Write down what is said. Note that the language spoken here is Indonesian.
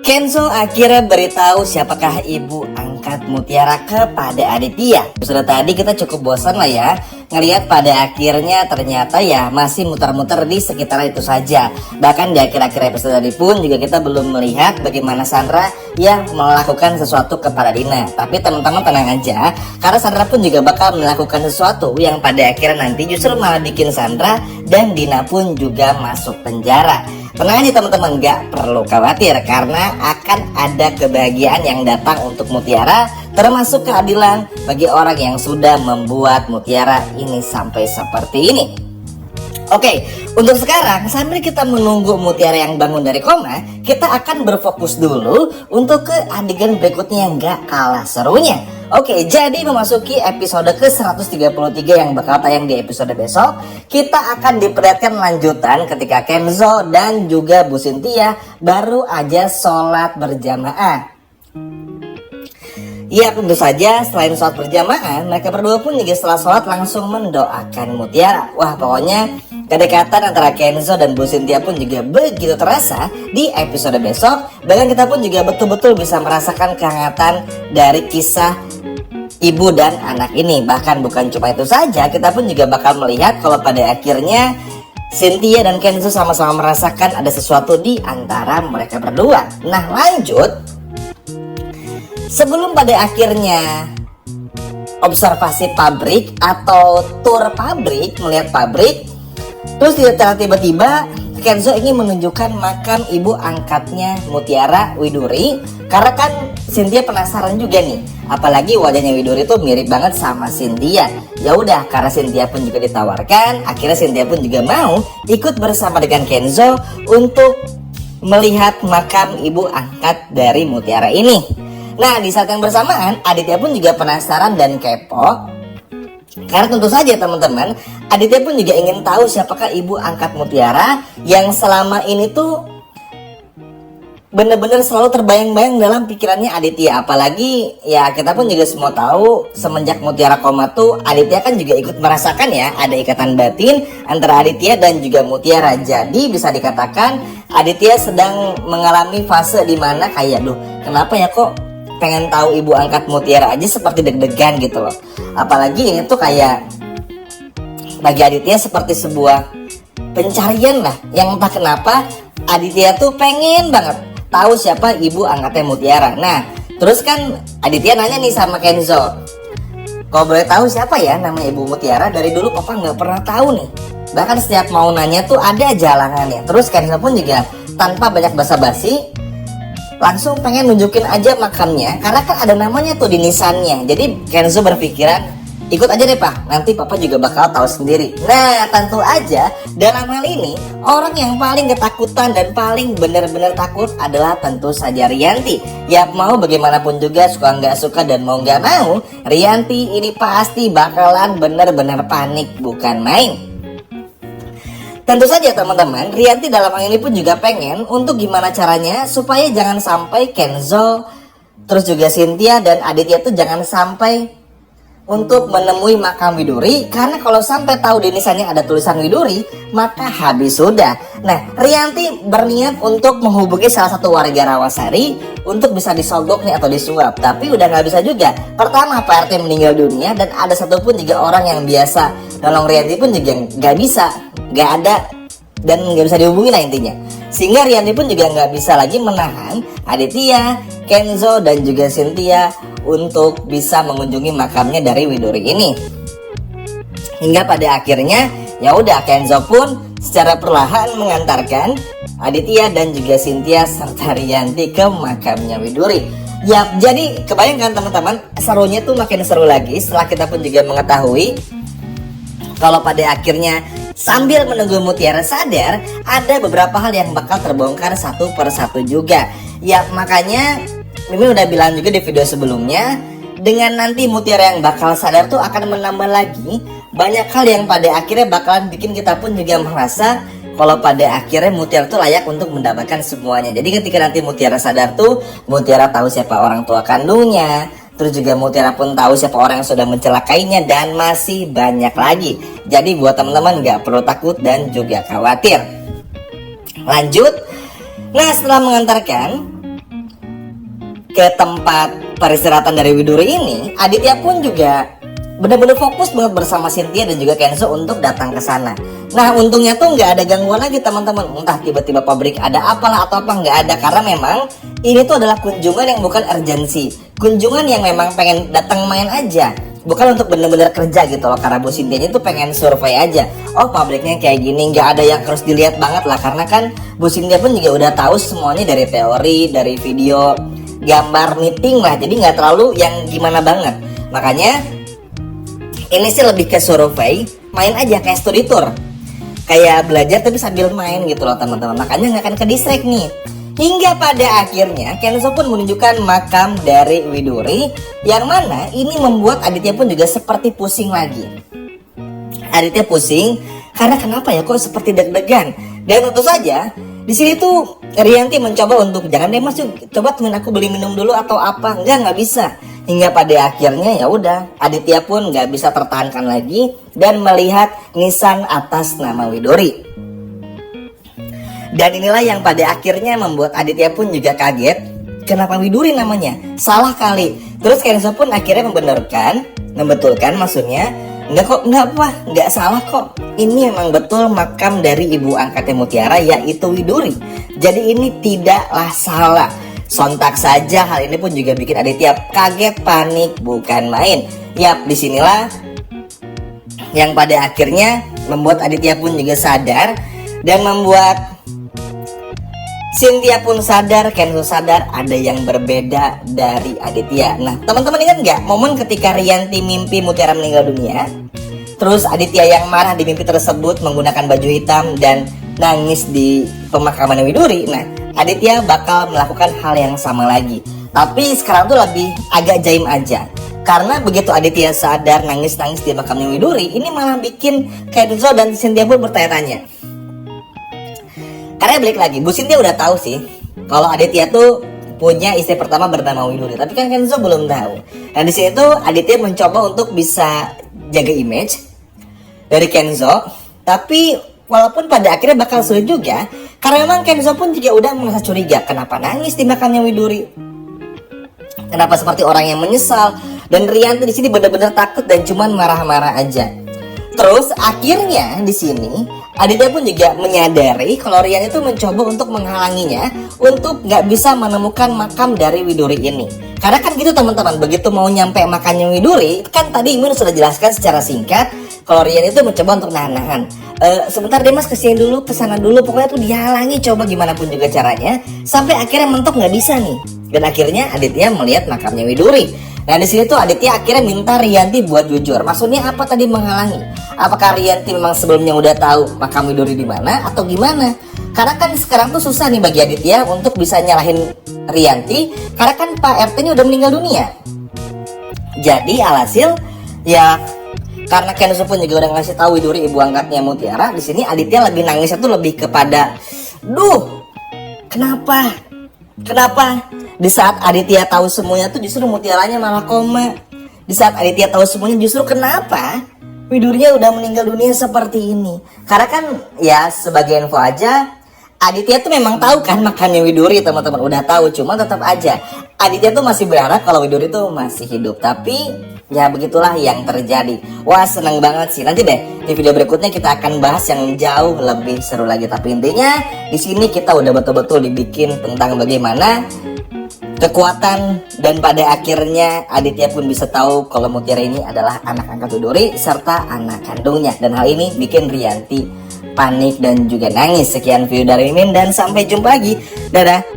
Kenzo akhirnya beritahu siapakah ibu angkat Mutiara kepada Aditya. Sudah tadi kita cukup bosan lah ya ngelihat pada akhirnya ternyata ya masih muter-muter di sekitar itu saja. Bahkan di akhir-akhir episode tadi pun juga kita belum melihat bagaimana Sandra yang melakukan sesuatu kepada Dina. Tapi teman-teman tenang aja, karena Sandra pun juga bakal melakukan sesuatu yang pada akhirnya nanti justru malah bikin Sandra dan Dina pun juga masuk penjara. Tenang aja teman-teman, gak perlu khawatir karena akan ada kebahagiaan yang datang untuk Mutiara, termasuk keadilan bagi orang yang sudah membuat Mutiara ini sampai seperti ini. Oke, untuk sekarang sambil kita menunggu Mutiara yang bangun dari koma, kita akan berfokus dulu untuk ke adegan berikutnya yang gak kalah serunya. Oke, jadi memasuki episode ke-133 yang bakal tayang di episode besok, kita akan diperlihatkan lanjutan ketika Kenzo dan juga Bu Cynthia baru aja sholat berjamaah. Ya tentu saja selain sholat berjamaah, mereka berdua pun juga setelah sholat langsung mendoakan Mutiara. Wah pokoknya kedekatan antara Kenzo dan Bu Cynthia pun juga begitu terasa di episode besok. Bahkan kita pun juga betul-betul bisa merasakan kehangatan dari kisah ibu dan anak ini. Bahkan bukan cuma itu saja, kita pun juga bakal melihat kalau pada akhirnya Cynthia dan Kenzo sama-sama merasakan ada sesuatu di antara mereka berdua. Nah lanjut, sebelum pada akhirnya observasi pabrik atau tour pabrik, melihat pabrik, terus tiba-tiba Kenzo ingin menunjukkan makam ibu angkatnya Mutiara, Widuri. Karena kan Cynthia penasaran juga nih, apalagi wajahnya Widuri tuh mirip banget sama Cynthia. Ya udah, karena Cynthia pun juga ditawarkan, akhirnya Cynthia pun juga mau ikut bersama dengan Kenzo untuk melihat makam ibu angkat dari Mutiara ini. Nah di saat yang bersamaan Aditya pun juga penasaran dan kepo, karena tentu saja teman-teman, Aditya pun juga ingin tahu siapakah ibu angkat Mutiara yang selama ini tuh bener-bener selalu terbayang-bayang dalam pikirannya Aditya. Apalagi ya kita pun juga semua tahu semenjak Mutiara koma tuh Aditya kan juga ikut merasakan ya ada ikatan batin antara Aditya dan juga Mutiara. Jadi bisa dikatakan Aditya sedang mengalami fase dimana kayak duh kenapa ya kok pengen tahu ibu angkat Mutiara aja seperti deg-degan gitu loh. Apalagi ini tuh kayak bagi Aditya seperti sebuah pencarian lah, yang entah kenapa Aditya tuh pengen banget tahu siapa ibu angkatnya Mutiara. Nah terus kan Aditya nanya nih sama Kenzo, kalau boleh tahu siapa ya nama ibu Mutiara? Dari dulu papa nggak pernah tahu nih, bahkan setiap mau nanya tuh ada jalanannya. Terus Kenzo pun juga tanpa banyak basa-basi langsung pengen nunjukin aja makamnya, karena kan ada namanya tuh di nisannya. Jadi Kenzo berpikiran ikut aja deh pak, nanti papa juga bakal tahu sendiri. Nah tentu aja dalam hal ini orang yang paling ketakutan dan paling benar-benar takut adalah tentu saja Rianti. Ya mau bagaimanapun juga, suka nggak suka dan mau nggak mau, Rianti ini pasti bakalan benar-benar panik bukan main. Tentu saja teman-teman, Rianti dalam hal ini pun juga pengen untuk gimana caranya supaya jangan sampai Kenzo, terus juga Cynthia dan Aditya tuh jangan sampai untuk menemui makam Widuri. Karena kalau sampai tahu di nisannya ada tulisan Widuri, maka habis sudah. Nah Rianti berniat untuk menghubungi salah satu warga Rawasari untuk bisa disogok nih atau disuap. Tapi udah gak bisa juga. Pertama Pak RT meninggal dunia dan ada satupun juga orang yang biasa nolong Rianti pun juga gak bisa, gak ada dan gak bisa dihubungi lah intinya. Sehingga Rianti pun juga gak bisa lagi menahan Aditya, Kenzo dan juga Cynthia untuk bisa mengunjungi makamnya dari Widuri ini. Hingga pada akhirnya ya udah Kenzo pun secara perlahan mengantarkan Aditya dan juga Cynthia serta Rianti ke makamnya Widuri. Ya jadi kebayangkan teman-teman, serunya tuh makin seru lagi setelah kita pun juga mengetahui kalau pada akhirnya sambil menunggu Mutiara sadar, ada beberapa hal yang bakal terbongkar satu persatu juga. Ya makanya Mimin udah bilang juga di video sebelumnya, dengan nanti Mutiara yang bakal sadar tuh akan menambah lagi banyak hal yang pada akhirnya bakalan bikin kita pun juga merasa kalau pada akhirnya Mutiara tuh layak untuk mendapatkan semuanya. Jadi ketika nanti Mutiara sadar tuh, Mutiara tahu siapa orang tua kandungnya, terus juga Mutiara pun tahu siapa orang yang sudah mencelakainya dan masih banyak lagi. Jadi buat teman-teman gak perlu takut dan juga khawatir. Lanjut. Nah setelah mengantarkan ke tempat peristirahatan dari Widuri ini, Aditya pun juga benar-benar fokus banget bersama Cynthia dan juga Kenzo untuk datang ke sana. Nah, untungnya tuh nggak ada gangguan lagi teman-teman. Entah tiba-tiba pabrik ada apalah atau apa, nggak ada, karena memang ini tuh adalah kunjungan yang bukan urgensi, kunjungan yang memang pengen datang main aja, bukan untuk benar-benar kerja gitu loh. Karena Bu Cynthia itu pengen survei aja. Oh, pabriknya kayak gini, nggak ada yang harus dilihat banget lah, karena kan Bu Cynthia pun juga udah tahu semuanya dari teori, dari video, gambar meeting lah. Jadi nggak terlalu yang gimana banget. Makanya ini sih lebih ke survei, main aja kayak study tour, kayak belajar tapi sambil main gitu loh teman-teman. Makanya nggak akan ke distract nih. Hingga pada akhirnya Kenzo pun menunjukkan makam dari Widuri, yang mana ini membuat Aditya pun juga seperti pusing lagi. Aditya pusing karena kenapa ya, kok seperti deg-degan. Dan tentu saja di sini tuh Rianti mencoba untuk, jangan deh mas, coba temen aku beli minum dulu atau apa. Nggak bisa. Hingga pada akhirnya ya udah, Aditya pun nggak bisa tertahankan lagi dan melihat nisan atas nama Widuri. Dan inilah yang pada akhirnya membuat Aditya pun juga kaget. Kenapa Widuri namanya? Salah kali. Terus Kenzo pun akhirnya membetulkan maksudnya. Enggak salah kok. Ini memang betul makam dari ibu angkatnya Mutiara, yaitu Widuri. Jadi ini tidaklah salah. Sontak saja hal ini pun juga bikin Aditya kaget, panik, bukan main. Yap, disinilah yang pada akhirnya membuat Aditya pun juga sadar, dan membuat Cynthia pun sadar, Kenzo sadar ada yang berbeda dari Aditya. Nah, teman-teman ingat nggak momen ketika Rianti mimpi Mutiara meninggal dunia? Terus Aditya yang marah di mimpi tersebut menggunakan baju hitam dan nangis di pemakaman Widuri. Nah, Aditya bakal melakukan hal yang sama lagi. Tapi sekarang tuh lebih agak jaim aja. Karena begitu Aditya sadar nangis-nangis di makamnya Widuri, ini malah bikin Kenzo dan Cynthia pun bertanya-tanya. Karena balik lagi, Bu Cynthia udah tahu sih kalau Aditya tuh punya istri pertama bernama Widuri, tapi kan Kenzo belum tahu. Dan di sini tuh Aditya mencoba untuk bisa jaga image dari Kenzo, tapi walaupun pada akhirnya bakal sulit juga, karena memang Kenzo pun juga udah merasa curiga. Kenapa nangis di makamnya Widuri? Kenapa seperti orang yang menyesal? Dan Rianti di sini benar-benar takut dan cuman marah-marah aja. Terus akhirnya di sini Aditya pun juga menyadari kalau Rian itu mencoba untuk menghalanginya untuk nggak bisa menemukan makam dari Widuri ini. Karena kan gitu teman-teman, begitu mau nyampe makamnya Widuri, kan tadi Imun sudah jelaskan secara singkat kalau Rian itu mencoba untuk nahan-nahan. Sebentar deh mas, kesini dulu, kesana dulu, pokoknya tuh dihalangi coba gimana pun juga caranya, sampai akhirnya mentok nggak bisa nih. Dan akhirnya Aditya melihat makamnya Widuri. Nah di sini tuh Aditya akhirnya minta Rianti buat jujur. Maksudnya apa tadi menghalangi? Apakah Rianti memang sebelumnya udah tahu makam Widuri di mana atau gimana? Karena kan sekarang tuh susah nih bagi Aditya untuk bisa nyalahin Rianti, karena kan Pak RT-nya udah meninggal dunia. Jadi alhasil ya, karena Kenzo pun juga udah ngasih tahu Widuri ibu angkatnya Mutiara, di sini Aditya lebih nangisnya tuh lebih kepada, kenapa? Di saat Aditya tahu semuanya tuh justru Mutiaranya malah koma. Di saat Aditya tahu semuanya justru kenapa Widurinya udah meninggal dunia seperti ini. Karena kan ya sebagai info aja, Aditya tuh memang tahu kan makamnya Widuri, teman-teman udah tahu, cuma tetap aja Aditya tuh masih berharap kalau Widuri tuh masih hidup. Tapi ya begitulah yang terjadi. Wah seneng banget sih. Nanti deh di video berikutnya kita akan bahas yang jauh lebih seru lagi. Tapi intinya di sini kita udah betul-betul dibikin tentang bagaimana kekuatan, dan pada akhirnya Aditya pun bisa tahu kalau Mutiara ini adalah anak angkat Widuri serta anak kandungnya. Dan hal ini bikin Rianti panik dan juga nangis. Sekian video dari Mimin dan sampai jumpa lagi. Dadah.